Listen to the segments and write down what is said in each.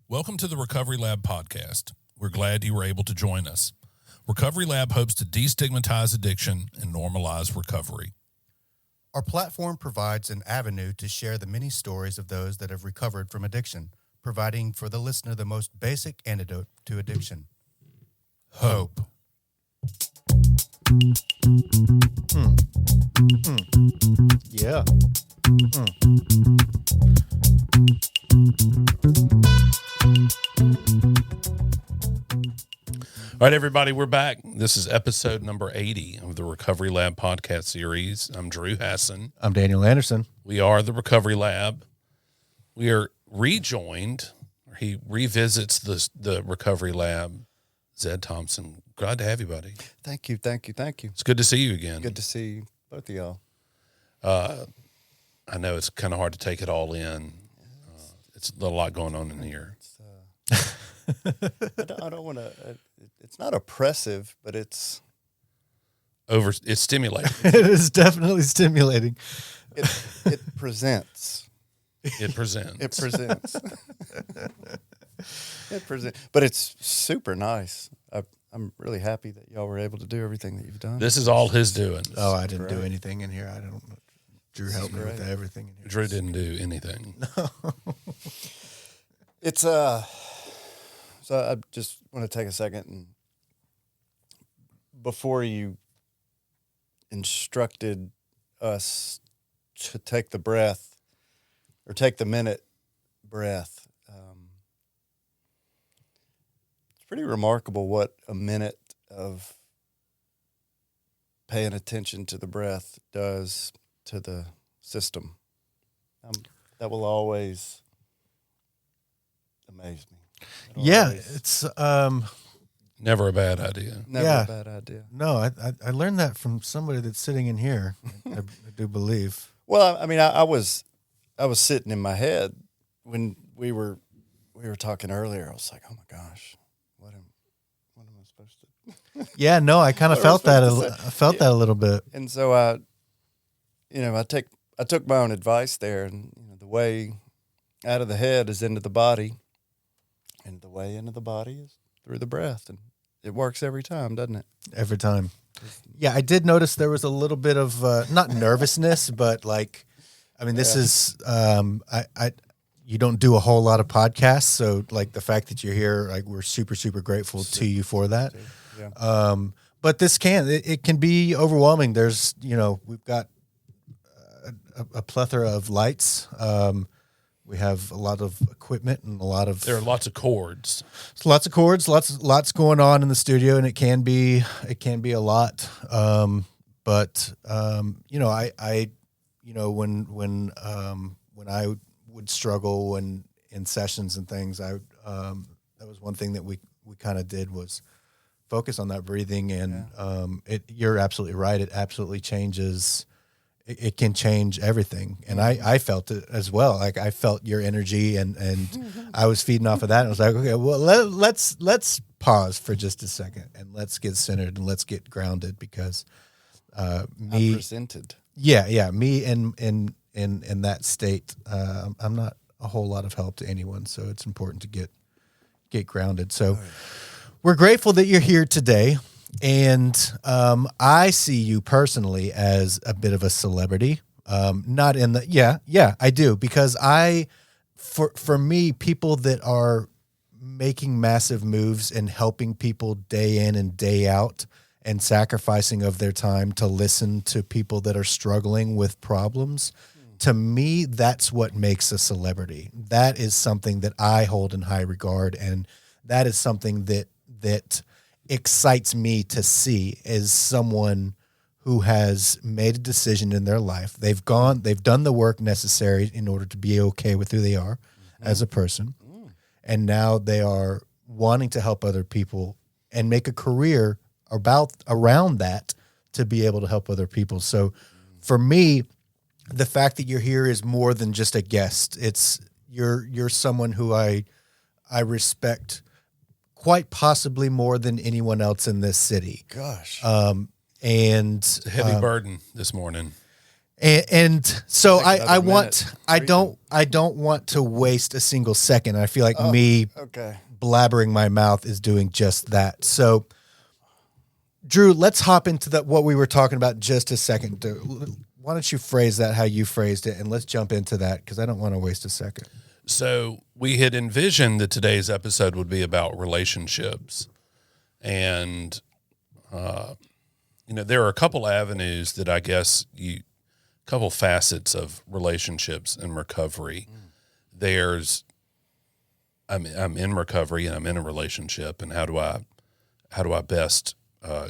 Welcome to the Recovery Lab podcast. We're glad you were able to join us. Recovery Lab hopes to destigmatize addiction and normalize recovery. Our platform provides an avenue to share the many stories of those that have recovered from addiction, providing for the listener the most basic antidote to addiction. Hope. Yeah. All right, everybody, we're back. This is episode number 80 of the Recovery Lab podcast series. I'm Drew Hassan. I'm Daniel Anderson. We are the Recovery Lab. We are rejoined. He revisits the Recovery Lab, Zed Thompson. Glad to have you, buddy. Thank you. It's good to see you again. Good to see both of y'all. I know it's kind of hard to take it all in. It's a lot going on in here. I don't want to. It's not oppressive, but it's It's stimulating. it is definitely stimulating. It presents. It presents. It presents. It presents. But it's super nice. I'm really happy that y'all were able to do everything that you've done. This is all his doing. Oh, I didn't do anything in here. I don't. Drew helped me with everything in here. Drew didn't do anything. No. It's So I just want to take a second and before you instructed us to take the breath or take the minute breath, it's pretty remarkable what a minute of paying attention to the breath does to the system. That will always amaze me. It's Never a bad idea. never a bad idea. No, I learned that from somebody that's sitting in here. I do believe. Well, I mean, I was sitting in my head when we were talking earlier. I was like, oh my gosh, what am I supposed to? Yeah, no, I kind of felt that. I felt that a little bit. And so I took my own advice there, and the way out of the head is into the body, and the way into the body is through the breath, and it works every time, doesn't it? Every time. Yeah, I did notice there was a little bit of not nervousness, but like, I mean, this is you don't do a whole lot of podcasts, so like the fact that you're here, like we're super grateful to you for that. Yeah. But this it can be overwhelming. There's we've got a plethora of lights. We have a lot of equipment and There are lots of chords. lots lots going on in the studio, and it can be a lot. But when I would struggle in sessions and things, that was one thing that we kind of did was focus on that breathing, and you're absolutely right. It absolutely changes. It can change everything. And I felt it as well. Like I felt your energy and I was feeding off of that. And I was like, okay, well, let's pause for just a second and let's get centered and let's get grounded because me presented. Yeah. Me in that state, I'm not a whole lot of help to anyone. So it's important to get grounded. So we're grateful that you're here today. And I see you personally as a bit of a celebrity. Not in the I do, because for me, people that are making massive moves and helping people day in and day out and sacrificing of their time to listen to people that are struggling with problems, to me, that's what makes a celebrity. That is something that I hold in high regard, and that is something that excites me to see as someone who has made a decision in their life. They've done the work necessary in order to be okay with who they are as a person. And now they are wanting to help other people and make a career around that to be able to help other people. So for me, the fact that you're here is more than just a guest. It's you're someone who I respect quite possibly more than anyone else in this city. Gosh. And It's a heavy burden this morning. And so Take another minute. I don't want to waste a single second. I feel like me Okay. blabbering my mouth is doing just that. So, Drew, let's hop into what we were talking about just a second. Why don't you phrase that how you phrased it, and let's jump into that because I don't want to waste a second. So we had envisioned that today's episode would be about relationships, and there are a couple avenues that I guess couple facets of relationships and recovery. There's, I'm in recovery and I'm in a relationship, and how do I best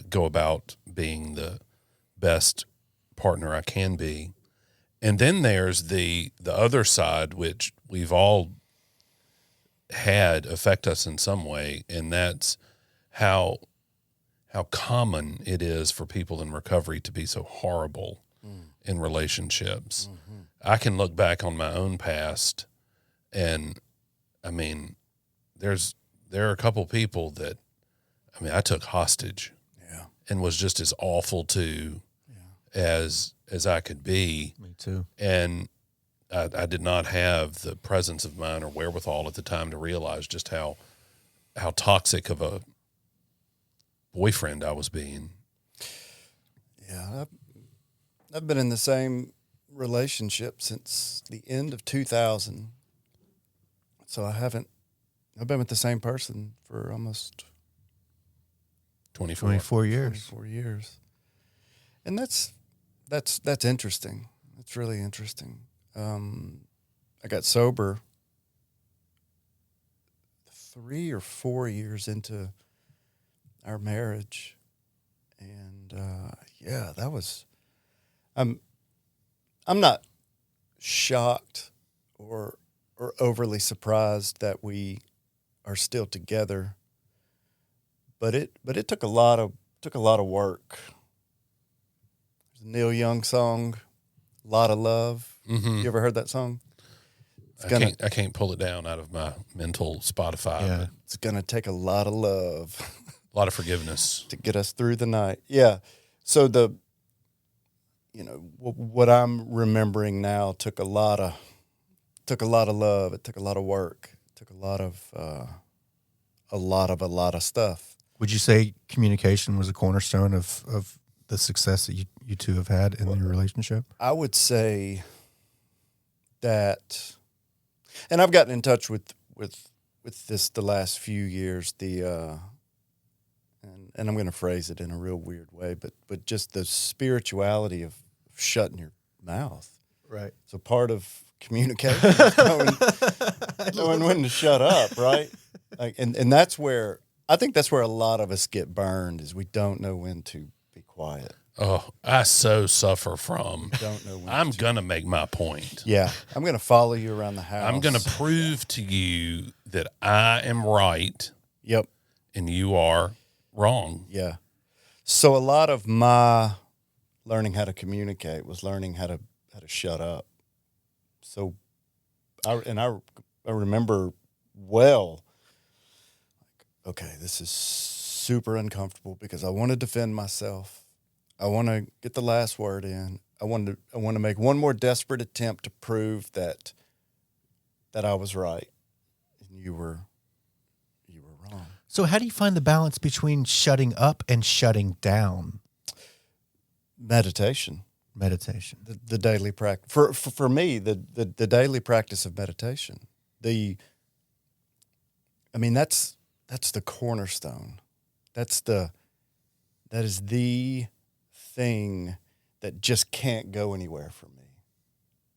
go about being the best partner I can be? And then there's the other side, which we've all had affect us in some way, and that's how common it is for people in recovery to be so horrible in relationships. Mm-hmm. I can look back on my own past, and I mean, there are a couple people that, I took hostage, and was just as awful to as I could be. Me too. And I did not have the presence of mind or wherewithal at the time to realize just how toxic of a boyfriend I was being. Yeah, I've been in the same relationship since the end of 2000. So I've been with the same person for almost 24 years. 24 years. And that's interesting. That's really interesting. I got sober 3 or 4 years into our marriage. And that was, I'm not shocked or overly surprised that we are still together, but it took a lot of work. There's a Neil Young song, "Lot of Love." Mm-hmm. You ever heard that song? I can't pull it down out of my mental Spotify. Yeah. But It's gonna take a lot of love. a lot of forgiveness To get us through the night. Yeah. So what I'm remembering now took a lot of love. It took a lot of work. It took a lot of stuff. Would you say communication was a cornerstone of the success that you two have had in your relationship? I would say that, and I've gotten in touch with this the last few years, and I'm going to phrase it in a real weird way, but just the spirituality of shutting your mouth. Right. So part of communication is knowing when to shut up, right? And that's where, I think that's where a lot of us get burned, is we don't know when to be quiet. Oh, I so suffer from. Don't know when. I'm going to make my point. Yeah. I'm going to follow you around the house. I'm going to prove to you that I am right. Yep. And you are wrong. Yeah. So a lot of my learning how to communicate was learning how to shut up. So I remember well, okay, this is super uncomfortable because I want to defend myself. I want to get the last word in. I want to make one more desperate attempt to prove that I was right and you were wrong. So how do you find the balance between shutting up and shutting down? Meditation. The daily practice. For me, the daily practice of meditation. That's the cornerstone. That is the thing that just can't go anywhere for me.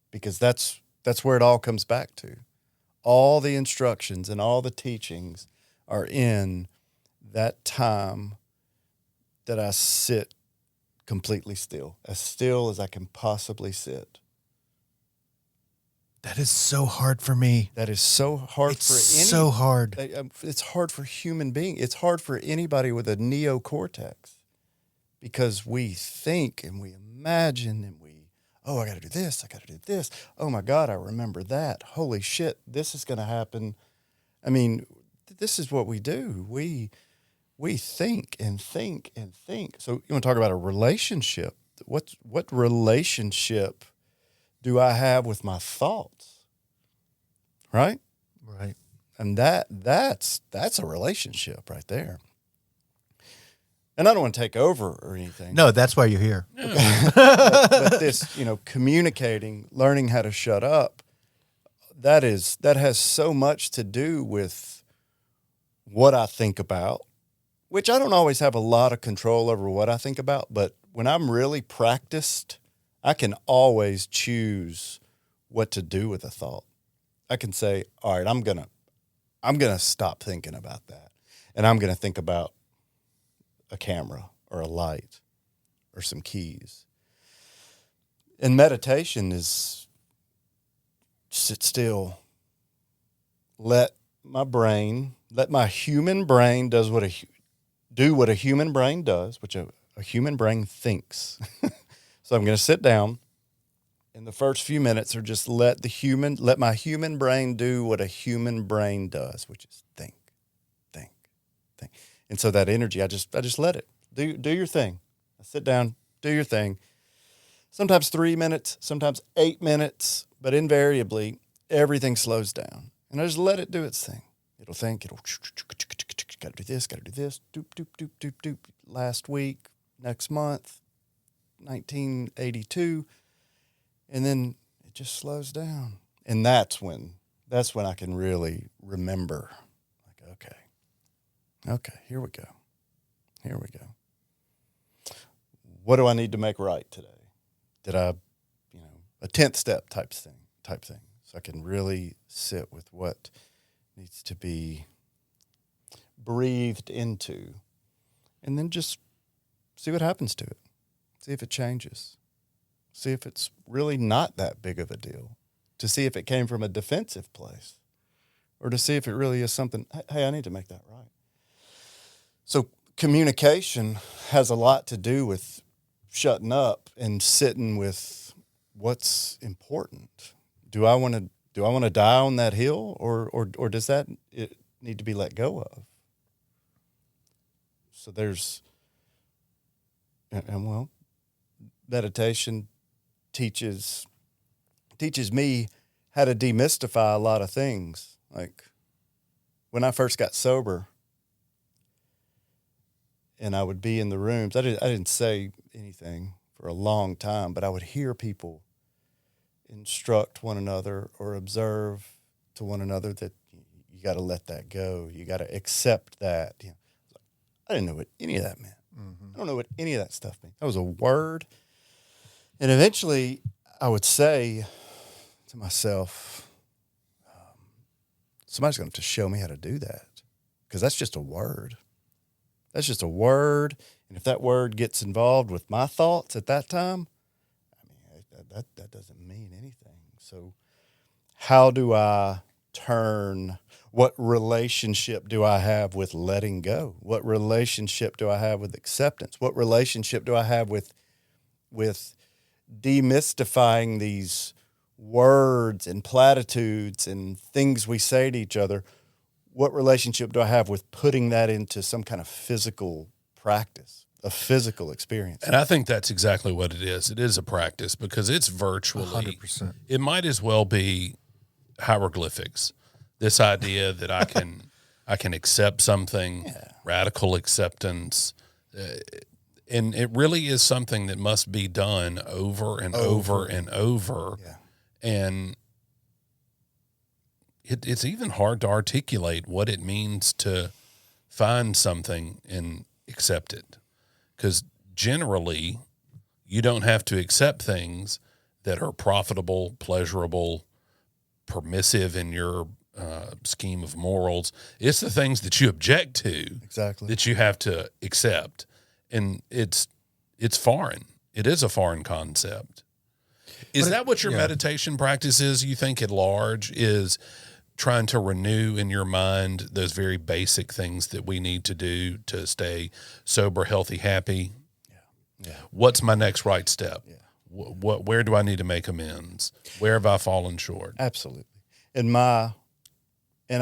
Because that's where it all comes back to. All the instructions and all the teachings are in that time that I sit completely still as I can possibly sit. That is so hard for me. That is so hard It's for any. so hard. It's hard for human beings. It's hard for anybody with a neocortex, because we think and we imagine and I got to do this. I got to do this. Oh my God, I remember that. Holy shit, this is going to happen. I mean, this is what we do. We think and think and think. So you want to talk about a relationship? what relationship do I have with my thoughts? Right? Right. And that's a relationship right there. And I don't want to take over or anything. No, that's why you're here. But this, communicating, learning how to shut up, that has so much to do with what I think about, which I don't always have a lot of control over what I think about, but when I'm really practiced, I can always choose what to do with a thought. I can say, all right, I'm gonna stop thinking about that. And I'm gonna think about a camera or a light or some keys. And meditation is sit still. Let my human brain do what a human brain does, which a human brain thinks. So I'm going to sit down. In the first few minutes are just let my human brain do what a human brain does, which is think. And so that energy, I just let it do your thing. I sit down, do your thing. Sometimes 3 minutes, sometimes 8 minutes, but invariably everything slows down. And I just let it do its thing. It'll think, got to do this, doop, doop, doop, doop, doop. Last week, next month, 1982. And then it just slows down. And that's when I can really remember, like, okay, here we go. What do I need to make right today? Did I, a 10th step type thing. So I can really sit with what needs to be breathed into, and then just see what happens to it. See if it changes. See if it's really not that big of a deal. To see if it came from a defensive place, or to see if it really is something, hey, I need to make that right. So communication has a lot to do with shutting up and sitting with what's important. Do I want to die on that hill, or does that it need to be let go of? So meditation teaches me how to demystify a lot of things. Like when I first got sober, and I would be in the rooms, I didn't say anything for a long time, but I would hear people instruct one another or observe to one another that you got to let that go. You got to accept that. I didn't know what any of that meant. Mm-hmm. I don't know what any of that stuff meant. That was a word. And eventually I would say to myself, somebody's going to have to show me how to do that, because that's just a word. That's just a word. And if that word gets involved with my thoughts at that time, that doesn't mean anything. So how do I turn? What relationship do I have with letting go? What relationship do I have with acceptance? What relationship do I have with demystifying these words and platitudes and things we say to each other? What relationship do I have with putting that into some kind of physical practice, a physical experience? And I think that's exactly what it is. It is a practice, because it's virtually 100%. It might as well be hieroglyphics. This idea that I can accept something, radical acceptance, and it really is something that must be done over and over and over. Yeah. And it's even hard to articulate what it means to find something and accept it, because generally you don't have to accept things that are profitable, pleasurable, permissive in your scheme of morals. It's the things that you object to Exactly. that you have to accept, and it's foreign. It is a foreign concept. Is that what your meditation practice is, you think, at large, is trying to renew in your mind those very basic things that we need to do to stay sober, healthy, happy? Yeah. What's my next right step? Yeah. Where do I need to make amends? Where have I fallen short? Absolutely. And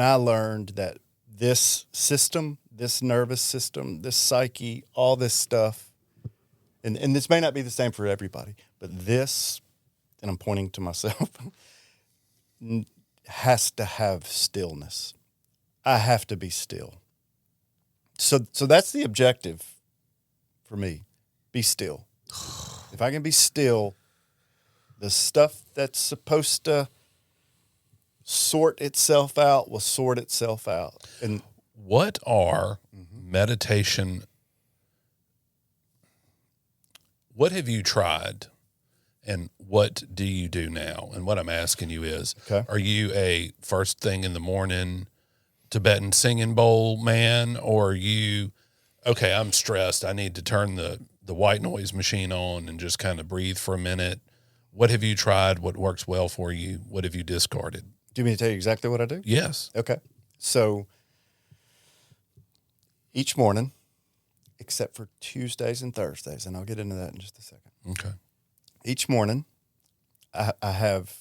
I learned that this system, this nervous system, this psyche, all this stuff, and this may not be the same for everybody, but this, and I'm pointing to myself, has to have stillness. I have to be still. So that's the objective for me. Be still. If I can be still, the stuff that's supposed to sort itself out will sort itself out. And what are meditation? What have you tried, and what do you do now? And what I'm asking you is, are you a first thing in the morning Tibetan singing bowl man, or are you, okay, I'm stressed, I need to turn the white noise machine on and just kind of breathe for a minute? What have you tried? What works well for you? What have you discarded? do you mean to tell you exactly what I do? Yes. Okay. So each morning, except for Tuesdays and Thursdays, and I'll get into that in just a second. Okay. Each morning, I have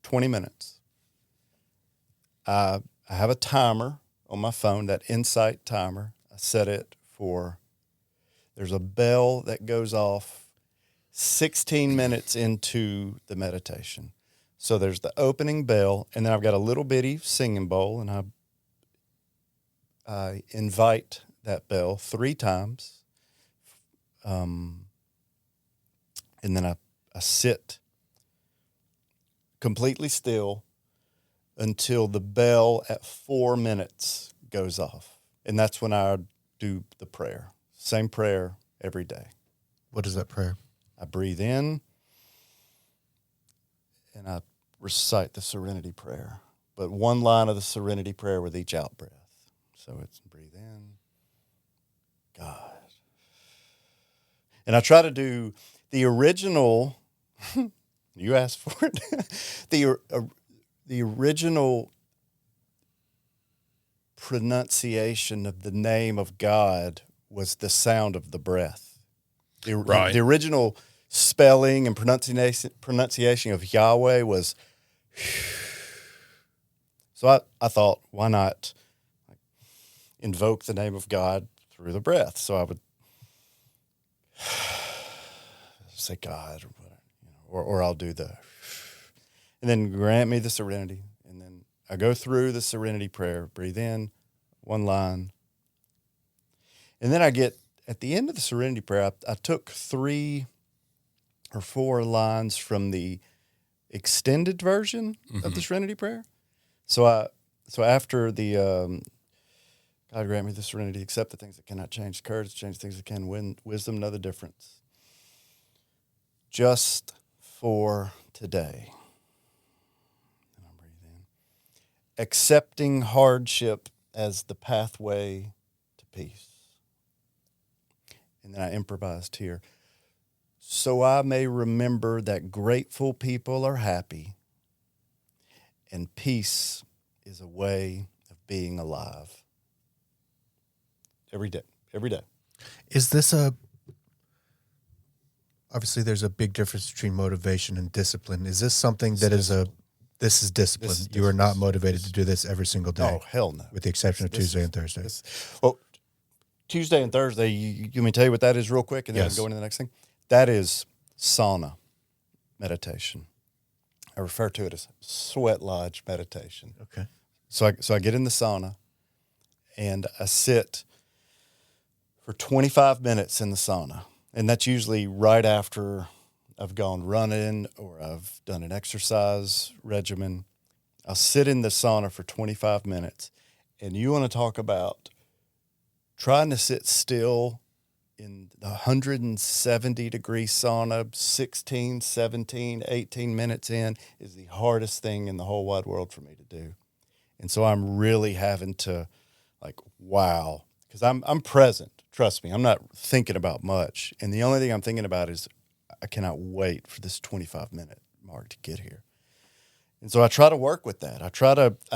20 minutes. I have a timer on my phone, that Insight timer. I set it for, there's a bell that goes off 16 minutes into the meditation. So there's the opening bell, and then I've got a little bitty singing bowl, and I invite that bell 3 times. And then I sit completely still until the bell at 4 minutes goes off. And that's when I do the prayer. Same prayer every day. What is that prayer? I breathe in and I recite the Serenity Prayer, but one line of the Serenity Prayer with each out breath. So it's breathe in, God. And I try to do the original, you asked for it, the original pronunciation of the name of God was the sound of the breath. Right. The original spelling and pronunciation of Yahweh was. So I thought, why not invoke the name of God through the breath? So I would say God, or I'll do the, and then grant me the serenity. And then I go through the Serenity Prayer, breathe in, one line. And then I get, at the end of the Serenity Prayer, I took 3 or 4 lines from the extended version of the Serenity Prayer. So after the God grant me the serenity, accept the things that cannot change, courage to change things that can, win wisdom, know the difference. Just for today. And I'll breathe in. Accepting hardship as the pathway to peace. And then I improvised here. So I may remember that grateful people are happy, and peace is a way of being alive. Every day. Is this obviously there's a big difference between motivation and discipline. Is this something that is this is discipline? This is You are not discipline. motivated to do this every single day? Oh, hell no. With the exception of This Tuesday is- and Thursday. Well, Tuesday and Thursday, you want me to tell you what that is real quick, and then Yes. I'll go into the next thing? That is sauna meditation. I refer to it as sweat lodge meditation. Okay. So I get in the sauna, and I sit for 25 minutes in the sauna. And that's usually right after I've gone running or I've done an exercise regimen. I'll sit in the sauna for 25 minutes. And you want to talk about trying to sit still in the 170-degree sauna, 16, 17, 18 minutes in, is the hardest thing in the whole wide world for me to do. And so I'm really having to, wow, because I'm present. Trust me, I'm not thinking about much. And the only thing I'm thinking about is I cannot wait for this 25-minute mark to get here. And so I try to work with that. I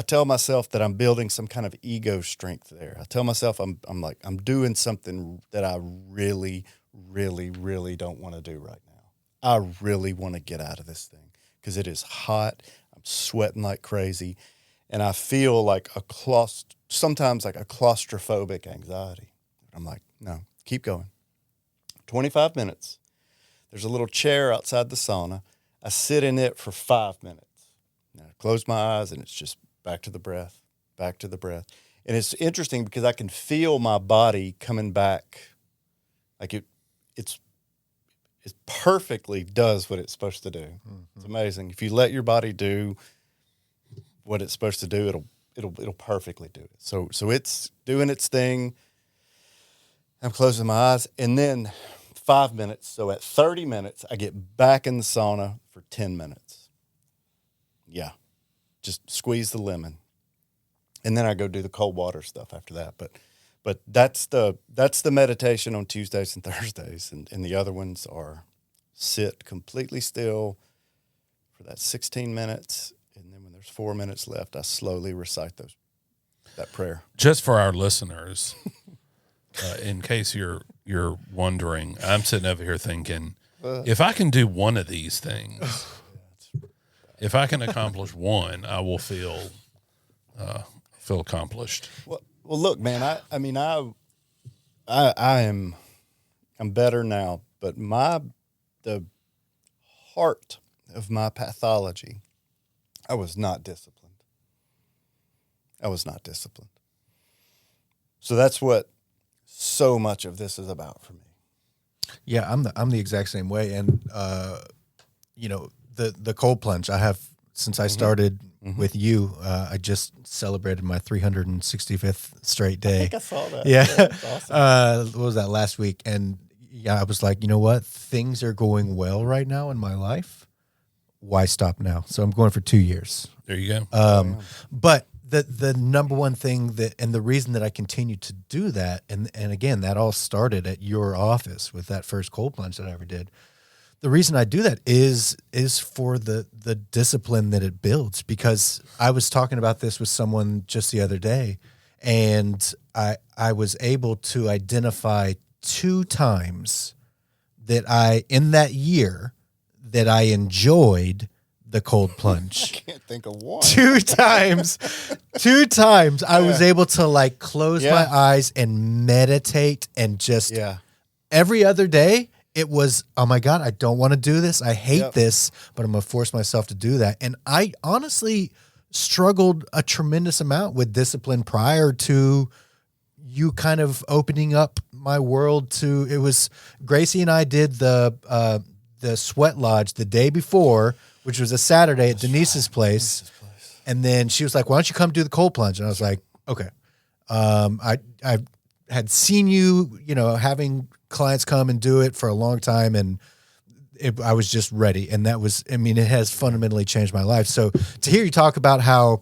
tell myself that I'm building some kind of ego strength there. I tell myself I'm doing something that I really, really, really don't want to do right now. I really want to get out of this thing because it is hot. I'm sweating like crazy. And I feel like sometimes like a claustrophobic anxiety. I'm like, no, keep going. 25 minutes. There's a little chair outside the sauna. I sit in it for 5 minutes. Now I close my eyes, and it's just back to the breath, back to the breath. And it's interesting because I can feel my body coming back. Like it perfectly does what it's supposed to do. Mm-hmm. It's amazing. If you let your body do what it's supposed to do, it'll perfectly do it. So it's doing its thing. I'm closing my eyes, and then 5 minutes. So at 30 minutes, I get back in the sauna for 10 minutes. Yeah, just squeeze the lemon, and then I go do the cold water stuff after that. But that's the meditation on Tuesdays and Thursdays, and the other ones are sit completely still for that 16 minutes, and then when there's 4 minutes left, I slowly recite that prayer. Just for our listeners, in case you're wondering, I'm sitting over here thinking, if I can do one of these things, if I can accomplish one, I will feel accomplished. Well, look, man. I'm better now, but the heart of my pathology, I was not disciplined. So that's what so much of this is about for me. Yeah, I'm the exact same way, and the cold plunge I have since I started with you. I just celebrated my 365th straight day. I think I saw that. Yeah, that's awesome. What was that, last week? And yeah, I was like, you know what? Things are going well right now in my life. Why stop now? So I'm going for 2 years. There you go. But the number one thing and the reason that I continue to do that, and again, that all started at your office with that first cold plunge that I ever did. The reason I do that is for the discipline that it builds, because I was talking about this with someone just the other day, and I was able to identify 2 times that in that year that I enjoyed the cold plunge. I can't think of one. 2 times I was able to close my eyes and meditate, and just every other day it was, oh my God, I don't want to do this. I hate this, but I'm going to force myself to do that. And I honestly struggled a tremendous amount with discipline prior to you kind of opening up my world to, it was Gracie and I did the sweat lodge the day before, which was a Saturday at Denise's place. And then she was like, why don't you come do the cold plunge? And I was like, okay. I had seen you, having clients come and do it for a long time, and I was just ready. And that was, it has fundamentally changed my life. So to hear you talk about how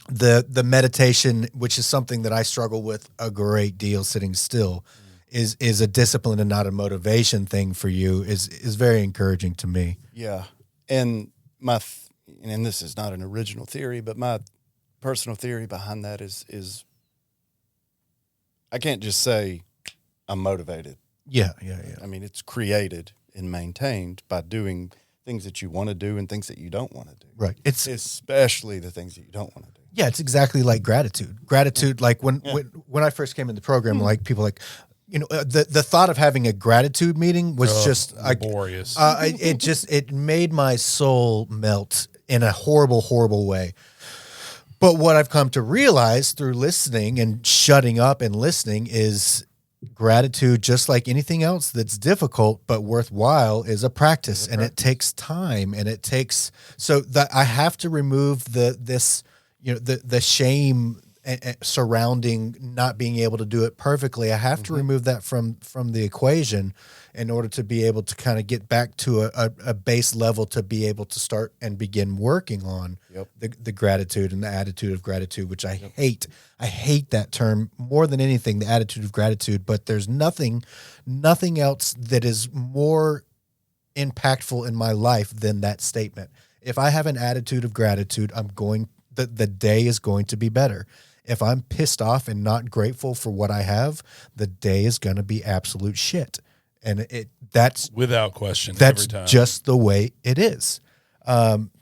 the meditation, which is something that I struggle with a great deal, sitting still, is a discipline and not a motivation thing for you, is very encouraging to me. Yeah. And and this is not an original theory, but my personal theory behind that is I can't just say I'm motivated. Yeah. It's created and maintained by doing things that you want to do and things that you don't want to do. Right. It's especially the things that you don't want to do. Yeah, it's exactly like gratitude. Gratitude, like when I first came in the program, like people the thought of having a gratitude meeting was just laborious. It made my soul melt in a horrible, horrible way. But what I've come to realize through listening and shutting up and listening is gratitude, just like anything else that's difficult but worthwhile, is a practice, and it takes time, and it takes, so that I have to remove the shame surrounding not being able to do it perfectly. I have to remove that from the equation in order to be able to kind of get back to a base level to be able to start and begin working on the gratitude and the attitude of gratitude, which I hate. I hate that term more than anything, the attitude of gratitude, but there's nothing else that is more impactful in my life than that statement. If I have an attitude of gratitude, the day is going to be better. If I'm pissed off and not grateful for what I have, the day is going to be absolute shit. And that's without question. That's every time. Just the way it is.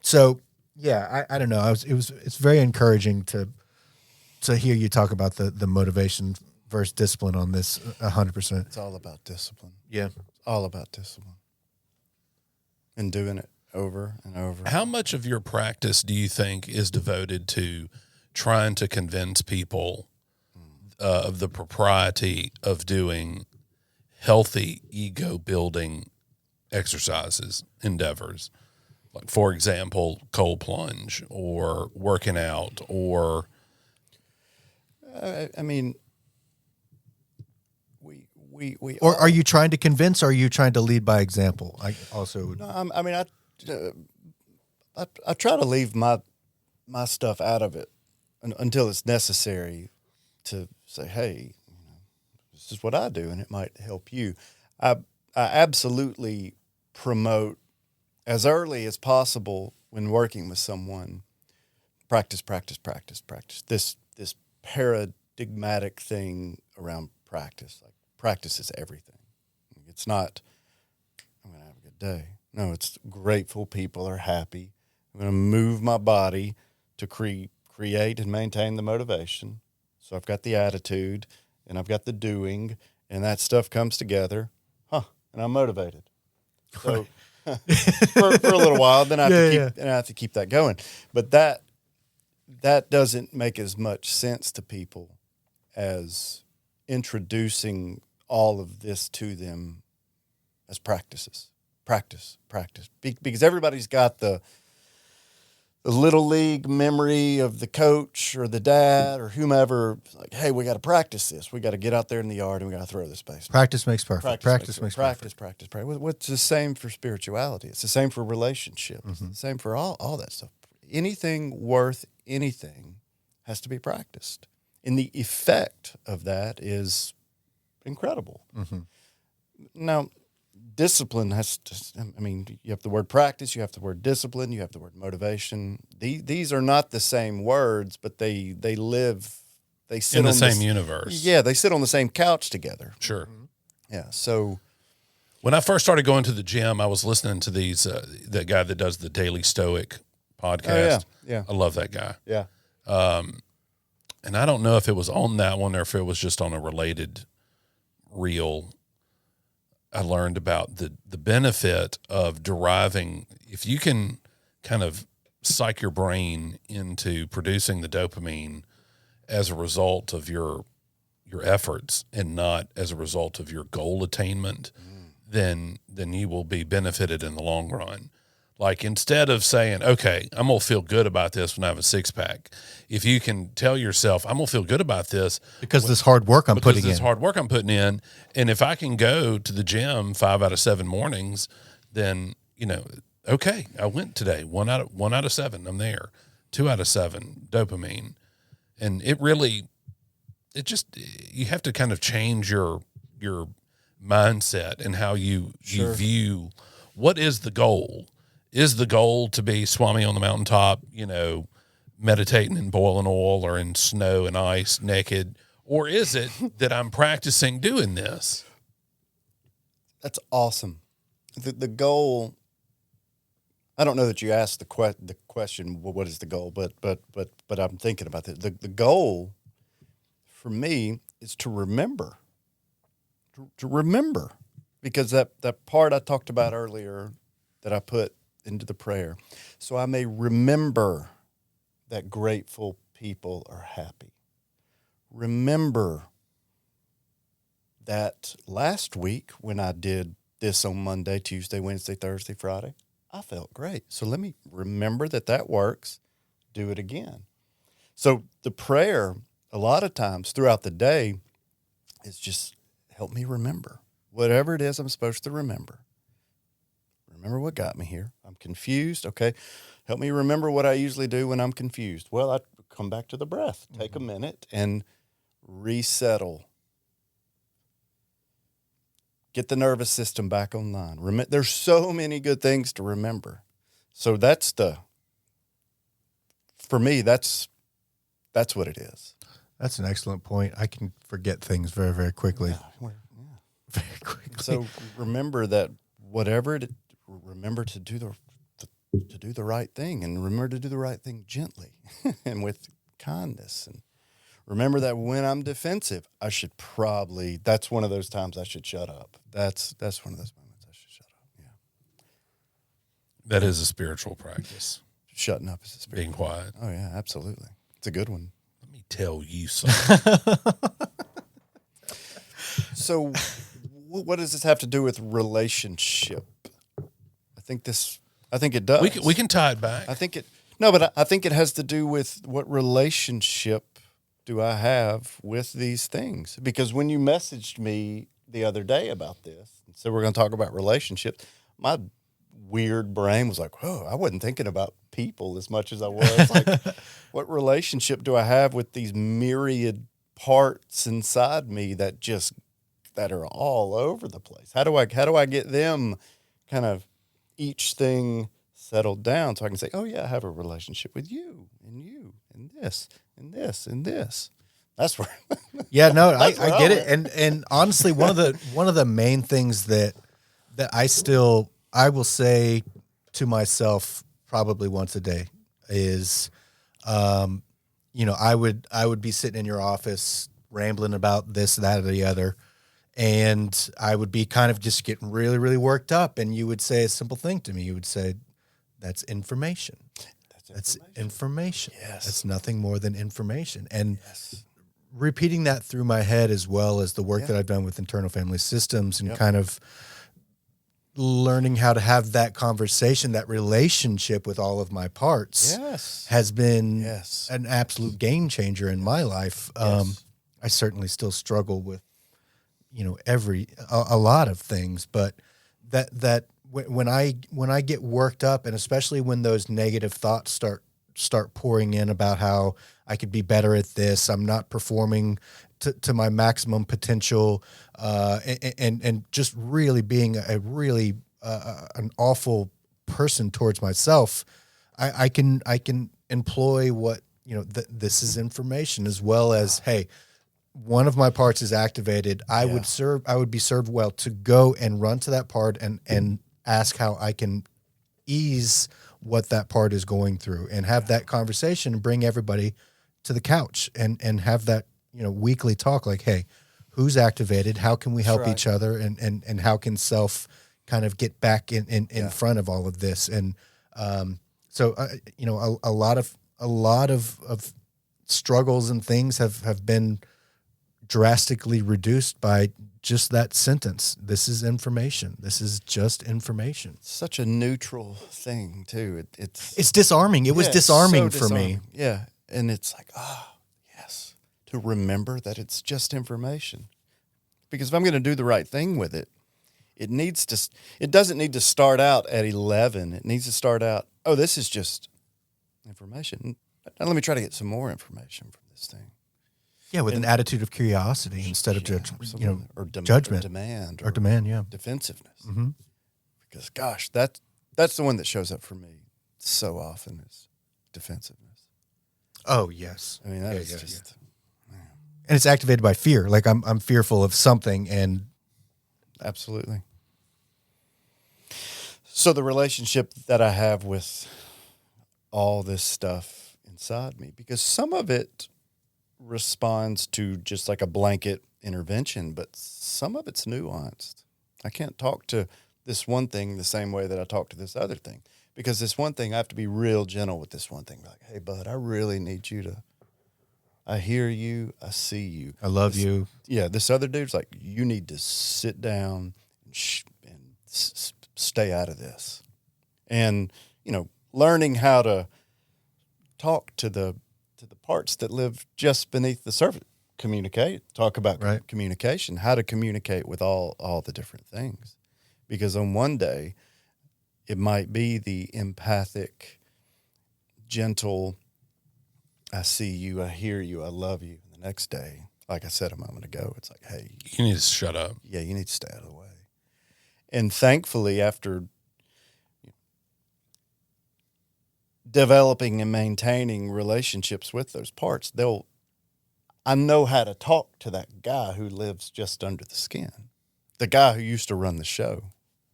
So yeah, I don't know. It's very encouraging to hear you talk about the motivation versus discipline on this 100%. It's all about discipline. Yeah. It's all about discipline. And doing it over and over. How much of your practice do you think is devoted to trying to convince people of the propriety of doing healthy ego building exercises, endeavors? Like, for example, cold plunge or working out or... I mean, we Or are you trying to convince, or are you trying to lead by example? I also... No, I mean, I try to leave my stuff out of it until it's necessary to say, hey, this is what I do, and it might help you. I absolutely promote, as early as possible when working with someone, practice. This paradigmatic thing around practice. Like, practice is everything. It's not, I'm going to have a good day. No, it's grateful people are happy. I'm going to move my body to create and maintain the motivation. So I've got the attitude and I've got the doing, and that stuff comes together. And I'm motivated. So for a little while, then I have to keep that going. But that doesn't make as much sense to people as introducing all of this to them as practices. Practice. Because everybody's got the little league memory of the coach or the dad or whomever. Like, hey, we got to practice this. We got to get out there in the yard and we got to throw this baseball. Practice makes perfect. Practice makes perfect. Practice. What's the same for spirituality? It's the same for relationships. It's the same for all that stuff. Anything worth anything has to be practiced. And the effect of that is incredible. Now, discipline has to, I mean, you have the word practice, you have the word discipline, you have the word motivation. These are not the same words, but they sit in the on same universe. Yeah, they sit on the same couch together. Sure. Yeah, so when I first started going to the gym, I was listening to these, the guy that does the Daily Stoic podcast. Yeah. I love that guy. Yeah. And I don't know if it was on that one or if it was just on a related reel. I learned about the benefit of deriving, if you can kind of psych your brain into producing the dopamine as a result of your efforts and not as a result of your goal attainment, then you will be benefited in the long run. Like, instead of saying, okay, I'm going to feel good about this when I have a six pack, if you can tell yourself, I'm going to feel good about this Because this hard work I'm putting in. hard work I'm putting in. And if I can go to the gym 5 out of 7 mornings, then, okay, I went today. 1 out of 7, I'm there. 2 out of 7, dopamine. And you have to kind of change your mindset and how you view what is the goal. Is the goal to be Swami on the mountaintop, meditating in boiling oil or in snow and ice naked? Or is it that I'm practicing doing this? that's awesome. The goal, I don't know that you asked the question, well, what is the goal? But I'm thinking about that. The goal for me is to remember. To remember. Because that part I talked about earlier that I put into the prayer. So I may remember that grateful people are happy. Remember that last week when I did this on Monday, Tuesday, Wednesday, Thursday, Friday, I felt great. So let me remember that works. Do it again. So the prayer, a lot of times throughout the day, is just help me remember. Whatever it is I'm supposed to remember. Remember what got me here. I'm confused. Okay. Help me remember what I usually do when I'm confused. Well, I come back to the breath. Take a minute and resettle. Get the nervous system back online. There's so many good things to remember. So for me, that's what it is. That's an excellent point. I can forget things very, very quickly. Very quickly. So remember that remember to do the right thing, and remember to do the right thing gently and with kindness, and Remember that when I'm defensive, I should probably, that's one of those times I should shut up. That's one of those moments I should shut up. Yeah. That is a spiritual practice. Shutting up is a spirit. Being quiet. Oh, yeah, absolutely. It's a good one. Let me tell you something. So, what does this have to do with relationship? I think it does. we can tie it back. I think it has to do with what relationship do I have with these things? Because when you messaged me the other day about this, so we're going to talk about relationships, my weird brain was like, whoa, I wasn't thinking about people as much as I was. Like, what relationship do I have with these myriad parts inside me that are all over the place? How do I get them kind of each thing settled down so I can say, oh yeah, I have a relationship with you and this and this and this. That's where. Yeah, no, I get it. And honestly, one of the main things that I will say to myself probably once a day is, I would be sitting in your office rambling about this, that, or the other. And I would be kind of just getting really, really worked up. And you would say a simple thing to me. You would say, that's information. That's information. Yes. That's nothing more than information. And repeating that through my head, as well as the work that I've done with internal family systems and kind of learning how to have that conversation, that relationship with all of my parts has been an absolute game changer in my life. I certainly still struggle with, a lot of things, but that when I get worked up, and especially when those negative thoughts start pouring in about how I could be better at this, I'm not performing to my maximum potential, and just really being an awful person towards myself, I can employ what this is information, as well as, hey, one of my parts is activated. I would be served well to go and run to that part and ask how I can ease what that part is going through, and have that conversation and bring everybody to the couch and have that, weekly talk, like, hey, who's activated? How can we help each other? And how can self kind of get back in front of all of this? And, so, a lot of struggles and things have been drastically reduced by just that sentence. This is information. This is just information. Such a neutral thing too. It's disarming. It was disarming for me. Yeah. And it's like, yes, to remember that it's just information. Because if I'm going to do the right thing with it, it doesn't need to start out at 11. It needs to start out, this is just information. Now let me try to get some more information from this thing. Yeah, with an attitude of curiosity instead of judgment, Or demand. Or demand, defensiveness. Mm-hmm. Because, gosh, that's the one that shows up for me so often, is defensiveness. Oh, yes. I mean, that is just... Yeah. And it's activated by fear. Like, I'm fearful of something, and... Absolutely. So the relationship that I have with all this stuff inside me, because some of it responds to just like a blanket intervention, but some of it's nuanced. I can't talk to this one thing the same way that I talk to this other thing, because this one thing, I have to be real gentle with this one thing. Like, hey, bud, I really need you to, I hear you, I see you. I love you. Yeah, this other dude's like, you need to sit down and stay out of this. And, learning how to talk to the parts that live just beneath the surface. Talk about communication, how to communicate with all the different things. Because on one day, it might be the empathic, gentle, I see you, I hear you, I love you. And the next day, like I said a moment ago, it's like, hey. You need to shut up. Yeah, you need to stay out of the way. And thankfully, after developing and maintaining relationships with those parts, I know how to talk to that guy who lives just under the skin, the guy who used to run the show,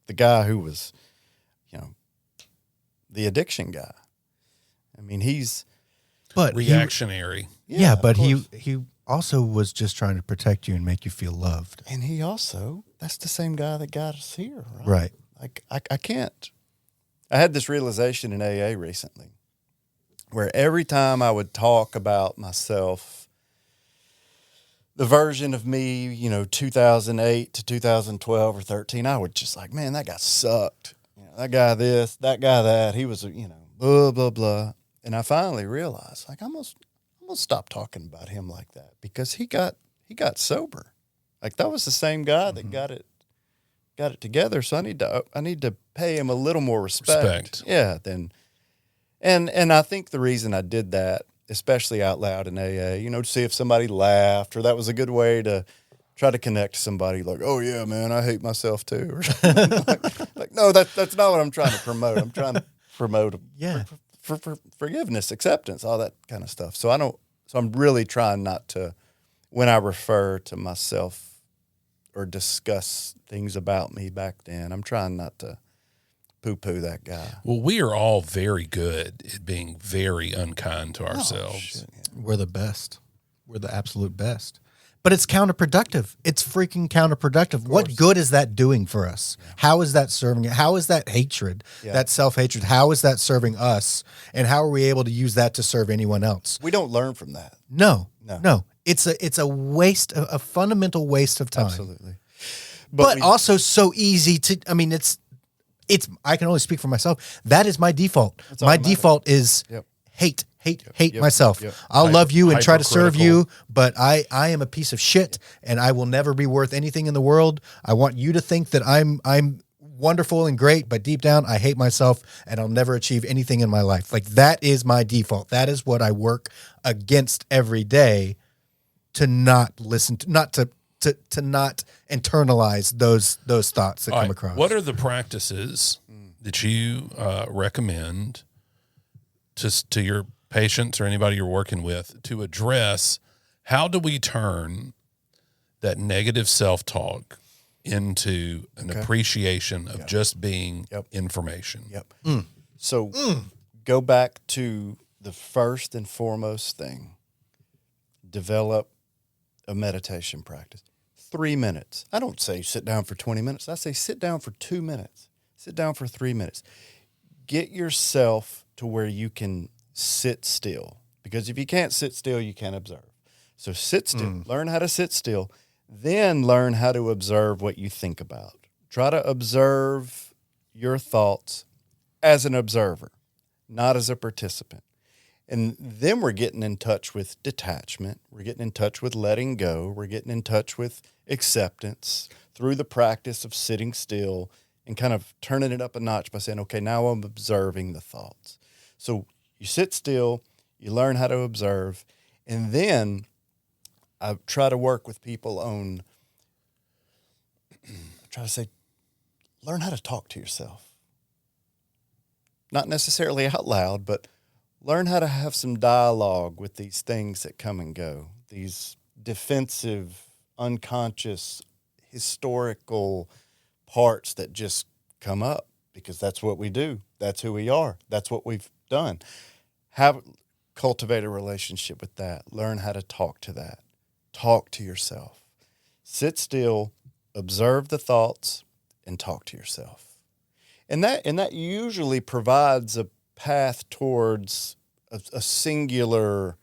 the guy who was, the addiction guy. I mean, he's reactionary. Yeah, but of course. he also was just trying to protect you and make you feel loved. And he also, that's the same guy that got us here, right? Right. Like, I can't. I had this realization in AA recently where every time I would talk about myself, the version of me, 2008 to 2012 or 13, I would just like, man, that guy sucked. That guy this, that guy that. He was, blah, blah, blah. And I finally realized, like, I'm going to stop talking about him like that because he got sober. Like, that was the same guy that got it together. So I need to pay him a little more respect. Yeah. And I think the reason I did that, especially out loud in AA, to see if somebody laughed, or that was a good way to try to connect to somebody like, oh yeah, man, I hate myself too. Or like, no, that's not what I'm trying to promote. I'm trying to promote for forgiveness, acceptance, all that kind of stuff. So I'm really trying not to, when I refer to myself or discuss things about me back then, I'm trying not to poo-poo that guy. Well, we are all very good at being very unkind to ourselves. Shit, yeah. We're the best. We're the absolute best. But it's counterproductive. It's freaking counterproductive. What good is that doing for us? Yeah. How is that serving it? How is that hatred, that self-hatred, how is that serving us? And how are we able to use that to serve anyone else? We don't learn from that. No. It's a waste, a fundamental waste of time. Absolutely. But also so easy to, I can only speak for myself. That is my default. My default is hate myself. I'll love you and try to serve you, but I am a piece of shit and I will never be worth anything in the world. I want you to think that I'm wonderful and great, but deep down I hate myself and I'll never achieve anything in my life. Like, that is my default. That is what I work against every day, to not listen to, not internalize those thoughts that come across. What are the practices that you recommend to your patients or anybody you're working with to address how do we turn that negative self-talk into an appreciation of just being information? So go back to the first and foremost thing. Develop a meditation practice. 3 minutes. I don't say sit down for 20 minutes. I say sit down for 2 minutes. Sit down for 3 minutes. Get yourself to where you can sit still. Because if you can't sit still, you can't observe. So sit still. Learn how to sit still. Then learn how to observe what you think about. Try to observe your thoughts as an observer, not as a participant. And then we're getting in touch with detachment. We're getting in touch with letting go. We're getting in touch with acceptance through the practice of sitting still and kind of turning it up a notch by saying, okay, now I'm observing the thoughts. So you sit still, you learn how to observe, and then I try to work with people on, I try to say, learn how to talk to yourself. Not necessarily out loud, but learn how to have some dialogue with these things that come and go, these defensive, unconscious, historical parts that just come up because that's what we do. That's who we are. That's what we've done. Cultivate a relationship with that. Learn how to talk to that. Talk to yourself. Sit still, observe the thoughts, and talk to yourself. And that usually provides a path towards a singular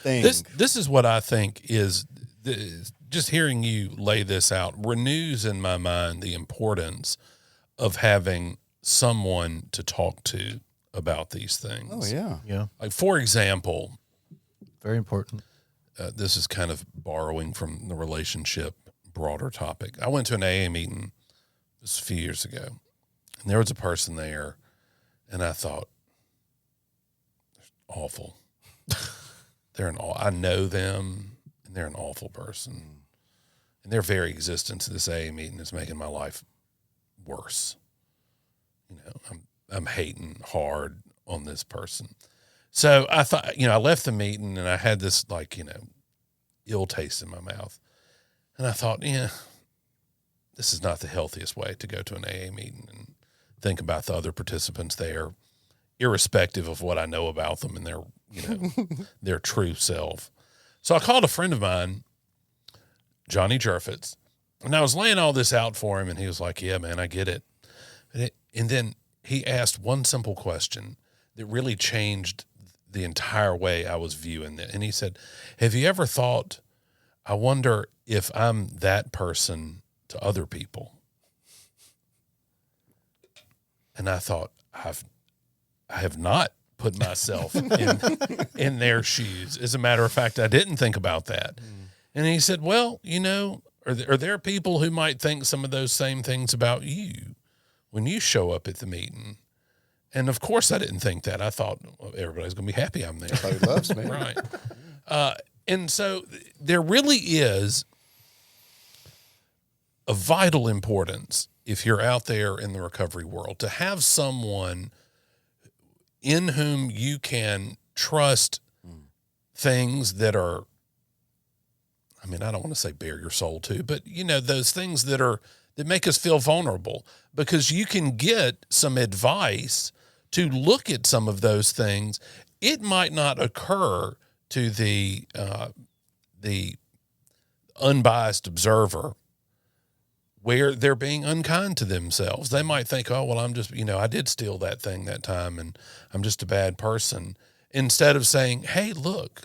thing. This is what I think is, just hearing you lay this out renews in my mind the importance of having someone to talk to about these things. Oh, yeah. Yeah. Like, for example, Very important. this is kind of borrowing from the relationship broader topic. I went to an AA meeting just a few years ago, and there was a person there, and I thought, awful. I know them, and they're an awful person. And their very existence at this AA meeting is making my life worse. I'm hating hard on this person. So I thought, I left the meeting and I had this ill taste in my mouth. And I thought, this is not the healthiest way to go to an AA meeting and think about the other participants there, irrespective of what I know about them and their their true self. So I called a friend of mine, Johnny Jerfitz, and I was laying all this out for him, and he was like, yeah, man, I get it. And then he asked one simple question that really changed the entire way I was viewing it. And he said, have you ever thought, I wonder if I'm that person to other people? And I thought, I have not put myself in their shoes. As a matter of fact, I didn't think about that. And he said, well, are there people who might think some of those same things about you when you show up at the meeting? And of course I didn't think that. I thought, well, everybody's going to be happy I'm there. Everybody loves me. Right. And so there really is a vital importance, if you're out there in the recovery world, to have someone in whom you can trust things that are, I don't want to say bare your soul to, but those things that make us feel vulnerable, because you can get some advice to look at some of those things. It might not occur to the unbiased observer where they're being unkind to themselves. They might think, oh, well, I'm just, I did steal that thing that time and I'm just a bad person. Instead of saying, hey, look,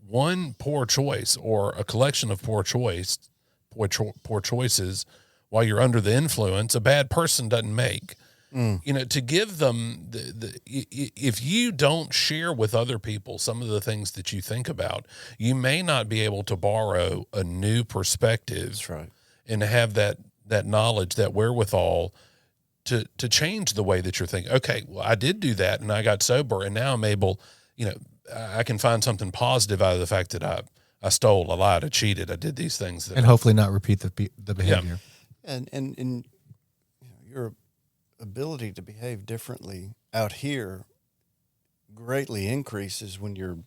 one poor choice or a collection of poor choices while you're under the influence, a bad person doesn't make. To give them if you don't share with other people some of the things that you think about, you may not be able to borrow a new perspective. That's right. And to have that knowledge, that wherewithal to change the way that you're thinking. Okay, well, I did do that and I got sober, and now I'm able, I can find something positive out of the fact that I stole, I lied, I cheated, I did these things. And hopefully not repeat the behavior. Yeah. And your ability to behave differently out here greatly increases when you're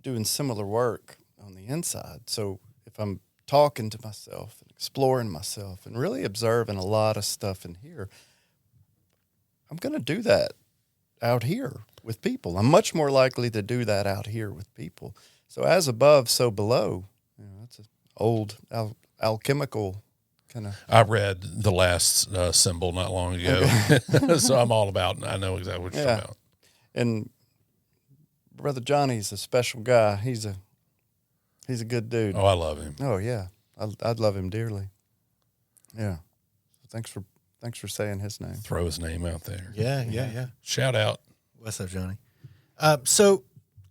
doing similar work on the inside. So if I'm talking to myself and exploring myself and really observing a lot of stuff in here, I'm going to do that out here with people. I'm much more likely to do that out here with people. So as above, so below. That's an old alchemical kind of. I read The Last Symbol not long ago, so I'm all about, I know exactly what you're talking about. And Brother Johnny's a special guy. He's a good dude. Oh, I love him. Oh yeah, I'd love him dearly. Yeah. Thanks for saying his name. Throw his name out there. Yeah. Shout out. What's up, Johnny? So,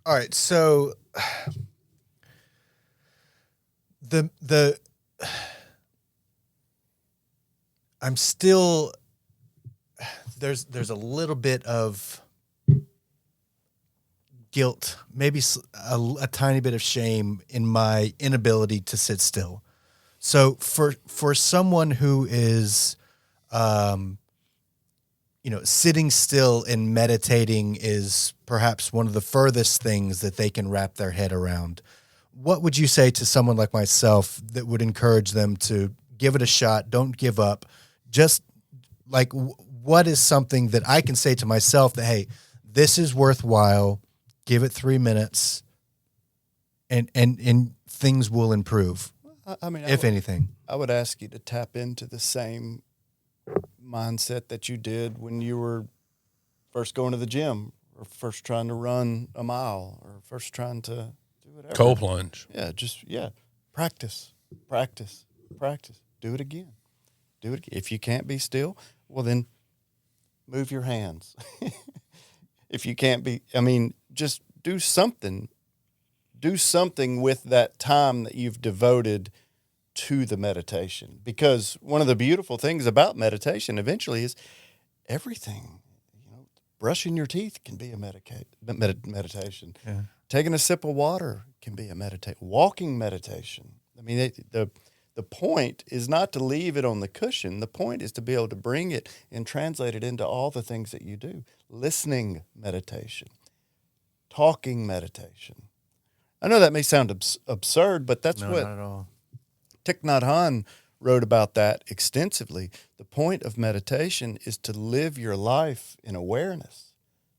all right. So the I'm still, there's a little bit of guilt, maybe a tiny bit of shame in my inability to sit still. So for someone who is, sitting still and meditating is perhaps one of the furthest things that they can wrap their head around. What would you say to someone like myself that would encourage them to give it a shot? Don't give up. Just like, what is something that I can say to myself that, hey, this is worthwhile. Give it 3 minutes and things will improve. If anything, I would ask you to tap into the same mindset that you did when you were first going to the gym or first trying to run a mile or first trying to do whatever. Cold plunge. Yeah, practice. Do it again. If you can't be still, well then move your hands. If you can't be, just do something. Do something with that time that you've devoted to the meditation. Because one of the beautiful things about meditation eventually is everything. Brushing your teeth can be a meditation. Yeah. Taking a sip of water can be a meditation. Walking meditation. The point is not to leave it on the cushion. The point is to be able to bring it and translate it into all the things that you do. Listening meditation. Talking meditation. I know that may sound absurd, but that's no, what not at all. Thich Nhat Hanh wrote about that extensively. The point of meditation is to live your life in awareness,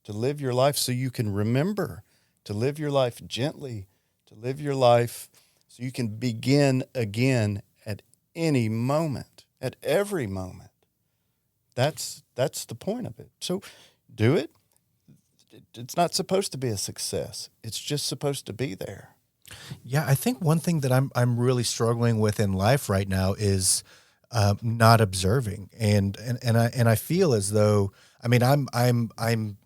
to live your life so you can remember, to live your life gently, to live your life so you can begin again at any moment, at every moment. That's the point of it. So do it. It's not supposed to be a success. It's just supposed to be there. Yeah, I think one thing that I'm really struggling with in life right now is not observing, and I feel as though, I mean, I'm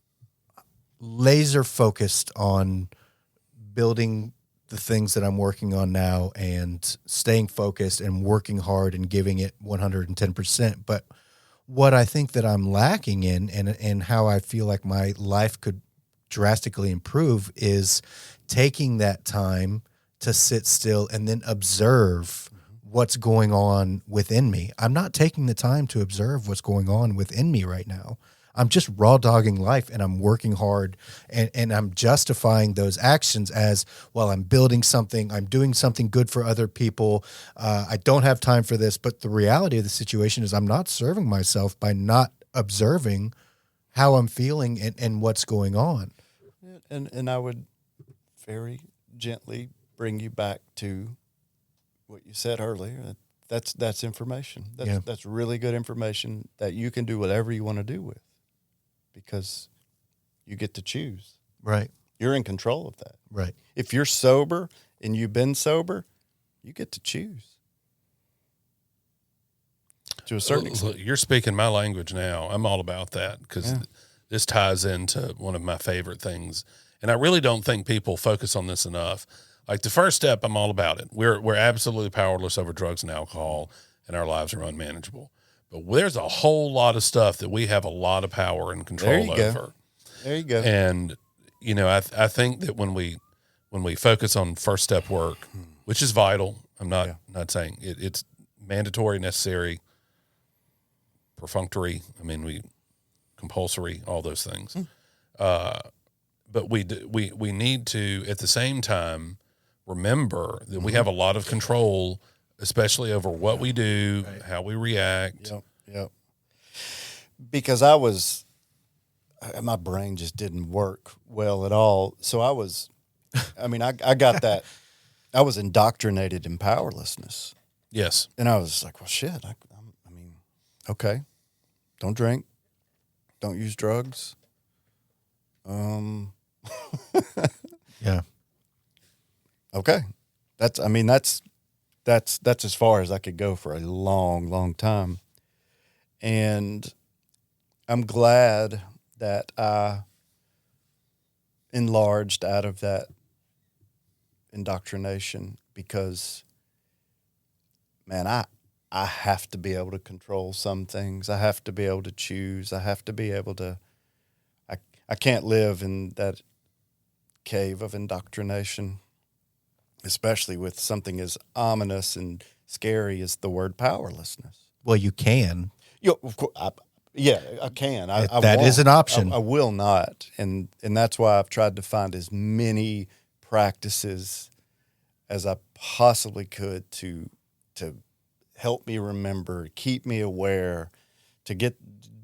laser focused on building the things that I'm working on now and staying focused and working hard and giving it 110%. But what I think that I'm lacking in and how I feel like my life could drastically improve is taking that time to sit still and then observe what's going on within me. I'm not taking the time to observe what's going on within me right now. I'm just raw dogging life, and I'm working hard, and I'm justifying those actions as, well, I'm building something, I'm doing something good for other people. I don't have time for this. But the reality of the situation is I'm not serving myself by not observing how I'm feeling and what's going on. And I would very gently bring you back to what you said earlier. That's information. That's really good information that you can do whatever you want to do with, because you get to choose. Right. You're in control of that. Right. If you're sober and you've been sober, you get to choose. To a certain extent. You're speaking my language now. I'm all about that, because this ties into one of my favorite things. And I really don't think people focus on this enough. Like, the first step, I'm all about it. We're absolutely powerless over drugs and alcohol, and our lives are unmanageable. But there's a whole lot of stuff that we have a lot of power and control over. There you go. And, you know, I think that when we focus on first step work, which is vital, I'm not saying it's mandatory, necessary, perfunctory. I mean, compulsory, all those things. But we need to, at the same time, remember that we have a lot of control, especially over what we do, how we react. Yep. Because my brain just didn't work well at all. So I got that. I was indoctrinated in powerlessness. Yes. And I was like, well, shit. Okay. Don't drink. Don't use drugs. Yeah. Okay. That's as far as I could go for a long, long time. And I'm glad that I enlarged out of that indoctrination, because, man, I have to be able to control some things. I have to be able to choose. I have to be able to, I can't live in that cave of indoctrination, especially with something as ominous and scary as the word powerlessness. Well, you can. Of course, I can. That is an option. I will not, and that's why I've tried to find as many practices as I possibly could to help me remember, keep me aware, to get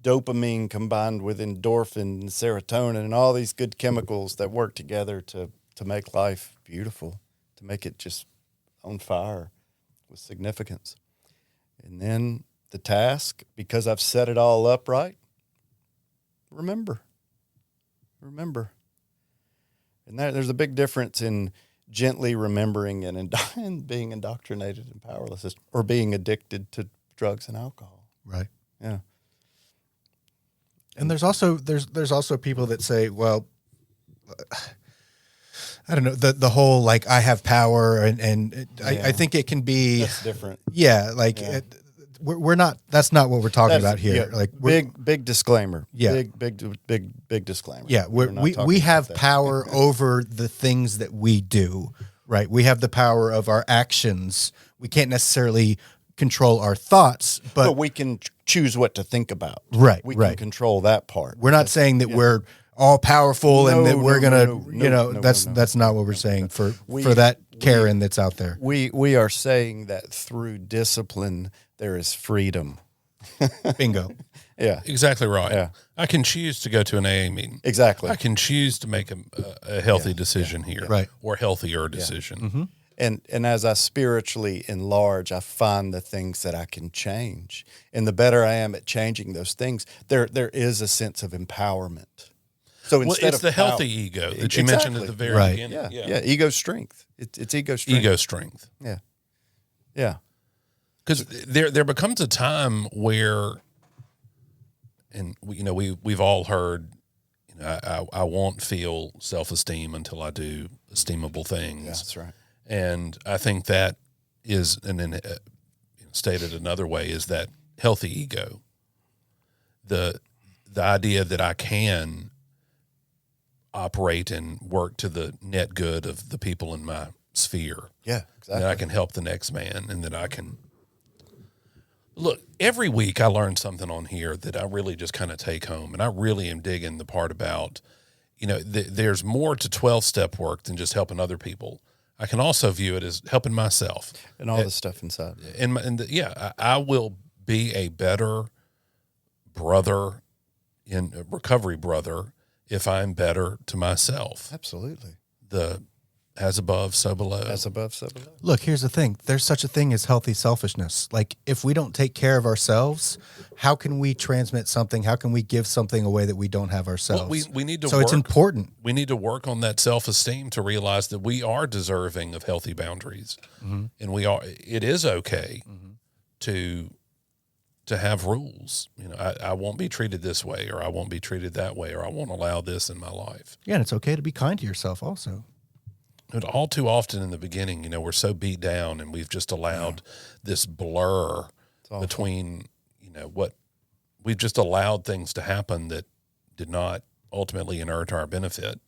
dopamine combined with endorphin and serotonin and all these good chemicals that work together to make life beautiful, to make it just on fire with significance. And then the task, because I've set it all up right, remember. And there's a big difference in gently remembering and being indoctrinated and powerless, or being addicted to drugs and alcohol. Right. Yeah. And there's also people that say, well, I don't know, the whole, like, I have power, and I think it can be, that's different. Yeah, like we're not. That's not what we're talking about here. Yeah, like, big disclaimer. Yeah, big disclaimer. Yeah, we have power over the things that we do. Right, we have the power of our actions. We can't necessarily control our thoughts, but we can choose what to think about. Right, we can control that part. We're not saying that we're all powerful and that we're that's not what we're saying for that Karen that's out there. We are saying that through discipline there is freedom. Bingo. Yeah, Exactly right. Yeah. I can choose to go to an AA meeting. exactly. I can choose to make a healthy decision here, Right. or healthier decision. And as I spiritually enlarge, I find the things that I can change. And the better I am at changing those things, there is a sense of empowerment. So Well, instead it's of the healthy ego that you mentioned at the very Right. beginning. yeah, ego strength. It's ego strength. Ego strength. Yeah. Because there becomes a time where, and we've all heard, I won't feel self-esteem until I do esteemable things. Yeah, that's right. And I think that is, and then stated another way, is that healthy ego. The idea that I can operate and work to the net good of the people in my sphere. Yeah, exactly. That I can help the next man, and that I can look. Every week I learn something on here that I really just kind of take home, and I really am digging the part about, there's more to 12-step work than just helping other people. I can also view it as helping myself And all the stuff inside. I will be a better brother, in recovery brother, if I'm better to myself. Absolutely. The as above, so below. As above, so below. Look, here's the thing. There's such a thing as healthy selfishness. Like, if we don't take care of ourselves, how can we transmit something? How can we give something away that we don't have ourselves? Well, we need to So it's important. We need to work on that self-esteem to realize that we are deserving of healthy boundaries. And it is okay to have rules. I won't be treated this way, or I won't be treated that way, or I won't allow this in my life. Yeah, and it's okay to be kind to yourself also. And all too often in the beginning, we're so beat down, and we've just allowed this blur between, what we've just allowed things to happen that did not ultimately inure to our benefit,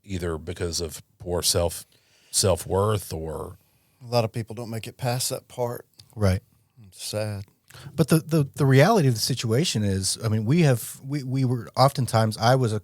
either because of poor self-worth or. A lot of people don't make it past that part. Right. It's sad. But the reality of the situation is, I mean, we were oftentimes, I was a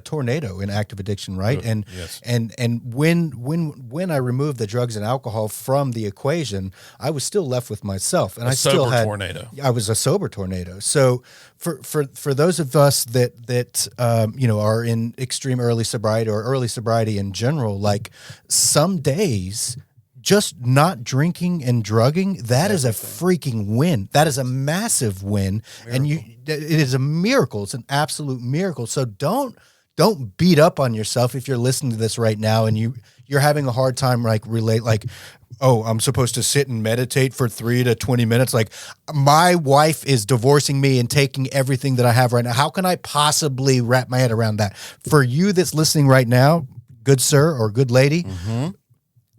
tornado in active addiction, right? And yes. and when I removed the drugs and alcohol from the equation, I was still left with myself, and I still had tornado. I was a sober tornado. So for those of us that are in extreme early sobriety or early sobriety in general, like, some days, just not drinking and drugging, that is a freaking win. That is a massive win. Miracle. And it is a miracle. It's an absolute miracle. So don't beat up on yourself if you're listening to this right now and you're having a hard time oh, I'm supposed to sit and meditate for 3 to 20 minutes. Like, my wife is divorcing me and taking everything that I have right now. How can I possibly wrap my head around that? For you that's listening right now, good sir or good lady,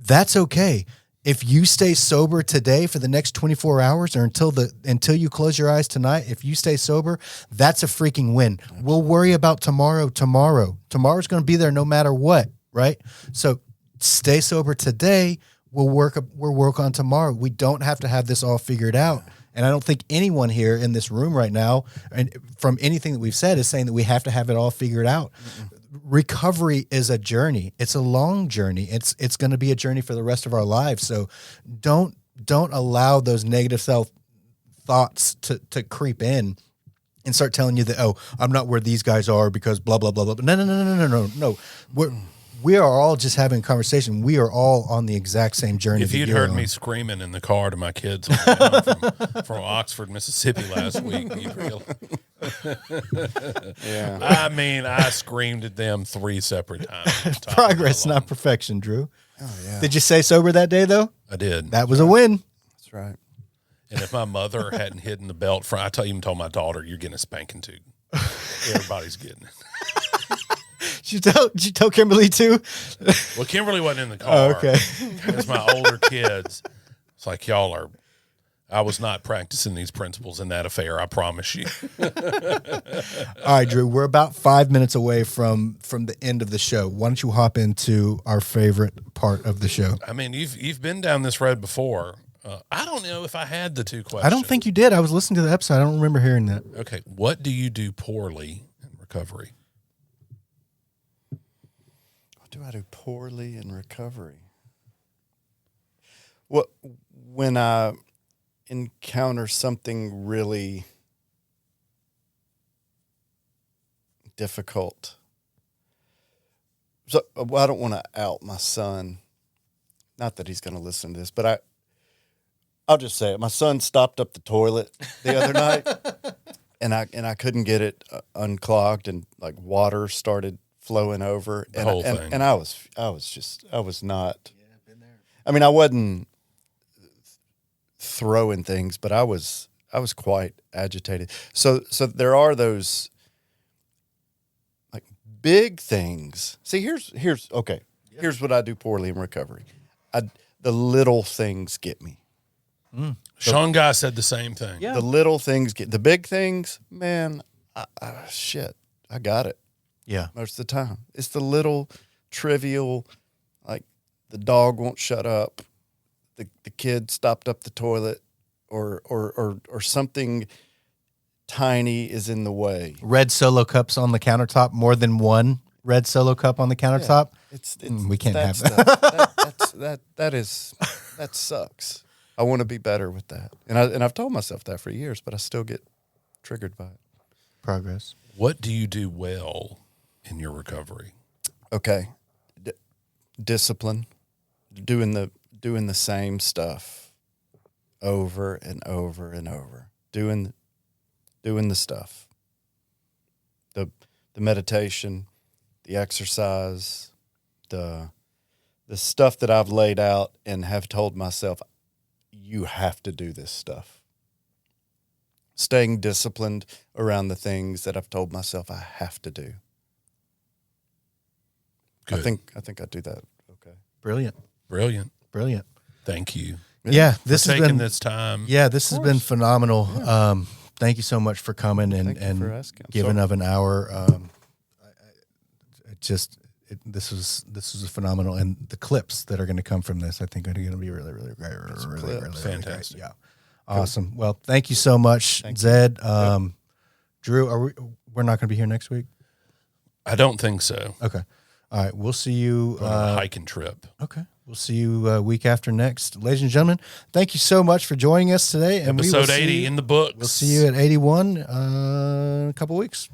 that's okay. If you stay sober today for the next 24 hours or until you close your eyes tonight, if you stay sober, that's a freaking win. We'll worry about tomorrow. Tomorrow's going to be there no matter what, right? So stay sober today. We'll work on tomorrow. We don't have to have this all figured out. And I don't think anyone here in this room right now, and from anything that we've said, is saying that we have to have it all figured out. Recovery is a journey. It's a long journey. It's going to be a journey for the rest of our lives. So don't allow those negative thoughts to creep in and start telling you that, oh, I'm not where these guys are because blah, blah, blah, blah. No. We are all just having a conversation. We are all on the exact same journey. If you'd heard me screaming in the car to my kids from Oxford, Mississippi last week, you realize. Yeah. I mean, I screamed at them 3 separate times. Progress, not perfection, Drew. Oh, yeah. Did you stay sober that day, though? I did. That was a win. That's right. And if my mother hadn't hidden the belt front, even told my daughter, you're getting a spanking too. Everybody's getting it. Did you tell Kimberly too? Well, Kimberly wasn't in the car. Oh, okay. It's my older kids. It's like, I was not practicing these principles in that affair, I promise you. All right, Drew, we're about 5 minutes away from the end of the show. Why don't you hop into our favorite part of the show? I mean, you've been down this road before. I don't know if I had the 2 questions. I don't think you did. I was listening to the episode. I don't remember hearing that. Okay. What do you do poorly in recovery? What do I do poorly in recovery? When I encounter something really difficult. So I don't want to out my son. Not that he's going to listen to this, but I'll just say it. My son stopped up the toilet the other night, and I couldn't get it unclogged, and like water started flowing over. The whole thing. And I was not. Yeah, I've been there. I mean, I wasn't throwing things, but I was quite agitated. So there are those like big things. See, here's okay. Yep. Here's what I do poorly in recovery. The little things get me. Sean Guy said the same thing. Yeah. The little things get the big things. Man, shit, I got it. Yeah, most of the time it's the little trivial, like the dog won't shut up, the kid stopped up the toilet, or something tiny is in the way. Red Solo cups on the countertop. More than one red Solo cup on the countertop. Yeah. It's we can't have that. That sucks. I want to be better with that, and I've told myself that for years, but I still get triggered by it. Progress. What do you do well in your recovery? Okay, discipline, doing the same stuff over and over and over, doing the stuff, the meditation, the exercise, the stuff that I've laid out and have told myself, you have to do this stuff. Staying disciplined around the things that I've told myself I have to do. Good. I think I do that okay. Brilliant. Thank you. Yeah, this for has taking been this time. Yeah, this has been phenomenal. Yeah. Thank you so much for coming and giving of an hour. This was a phenomenal, and the clips that are going to come from this, I think, are going to be really, really great. Really Fantastic. Great. Yeah, awesome. Well, thank you so much, Zed. Drew, we're not going to be here next week? I don't think so. Okay. All right. We'll see you on a hiking trip. Okay. We'll see you week after next, ladies and gentlemen. Thank you so much for joining us today. And Episode 80 in the books. We'll see you at 81 in a couple weeks.